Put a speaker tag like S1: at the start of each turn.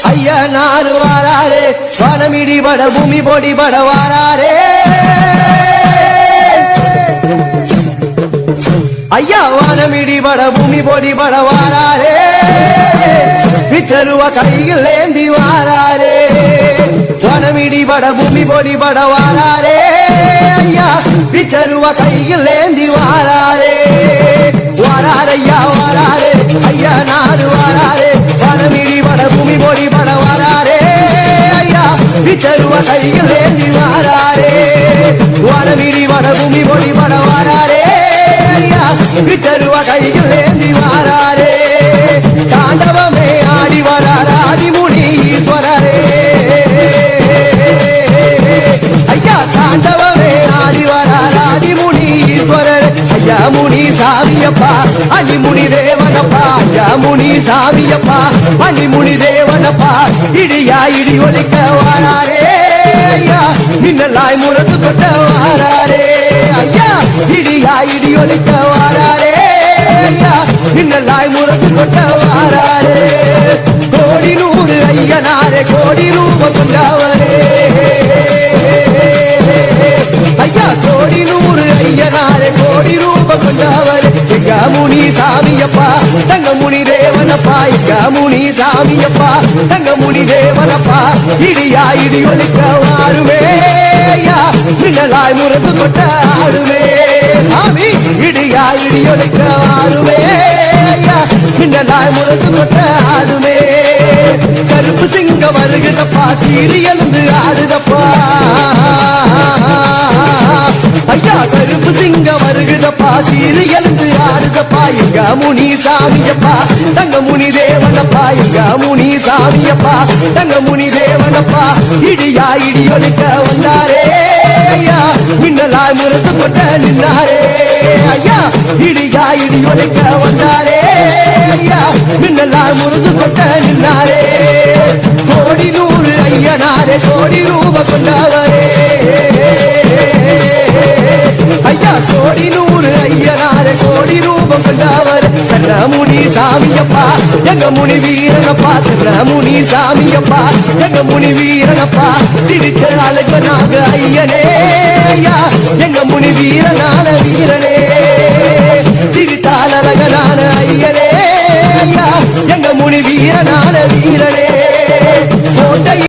S1: ஐயனார் வாராரே வனமிடி பட பூமி பொடி பட வாராரே ஐயா வானமிடி பட பூமி பொடி பட வாராரே விச்சருவ கையில் ஏந்தி வாராரே வானமிடி பட பூமி பொடி பட வாராரே ஐயா விச்சருவ கையில் ஏந்தி வாராரே வாராரையா வாராரே ஐயா நாறு வாராரே வானமிடி பட பூமி பொடி பட வாராரே ஐயா விச்சருவ கையில் ஏந்தி வாராரே வானமிடி பட பூமி பொடி பட வாராரே விச்சருவ கையில் ஏந்தி வாராரே தாண்டவமே ஆடி வராரா ஆதிமுனி ஈஸ்வரரே ஐயா தாண்டவமே ஆடி வராரா ஆதிமுனி ஈஸ்வரரே ஐயா முனி சாமியப்பா அணிமுனி தேவனப்பா ஐயா முனி சாமியப்பா அணிமுனி தேவனப்பா இடியா இடி ஒலிக்க வாராரே ஐயா மின்னலாய் முரசு கொட்ட வாராரே ஐயா இடியா இடி ஒலிக்க வாராரே ஐயா மின்னலாய் முரசு கொட்ட வாராரே கோடி நூறு ஐயனாரே கோடி ரூபம் கொண்டவரே ஐயா கோடி நூறு ஐயனாரே கோடி ரூபம் கொண்டவரே எங்க முனி சாமியப்பா தங்க முனி தேவனப்பா எங்க முனி சாமியப்பா தங்க முனி தேவனப்பா இடியா இடி ஒலிக்க வாருமே ஐயா மின்னலாய் முரசு கொட்ட ஆடுமே சாமி இடியா இடி ஒலிக்க வாருமே ஐயா மின்னலாய் முரசு கொட்ட ஆடுமே கருப்பு சிங்க வருகுதப்பா சீறி எழுந்து ஆடுதப்பா ஐயா கருப்பு சிங்க வருகுதப்பா சீறி எழுந்து ஆடுதப்பா எங்க முனி சாமியப்பா தங்க முனி தேவனப்பா எங்க முனி சாமியப்பா தங்க முனி தேவனப்பா இடியா இடி ஒலிக்க வந்தாரே ஐயா மின்னலாய் முரசு கொட்ட நின்றாரே ஐயா இடியா இடி ஒலிக்க வந்தாரே ஐயா மின்னலாய் முரசு கொட்ட நின்றாரே கோடி நூறு ஐயனாரே கோடி ரூப கொண்டவரே ஐயா கோடி நூறு ஐயனாரே கோடி ரூபம் கொண்டவர் செல்ல முனி சாமியப்பா எங்க முனி வீரனப்பா செல்ல முனி சாமியப்பா எங்க முனி வீரனப்பா திடித்த அழகனாக ஐயனே ஐயா எங்க முனி வீரனான வீரனே திடித்தால் அழகனான ஐயனே ஐயா எங்க முனி வீரனான வீரனே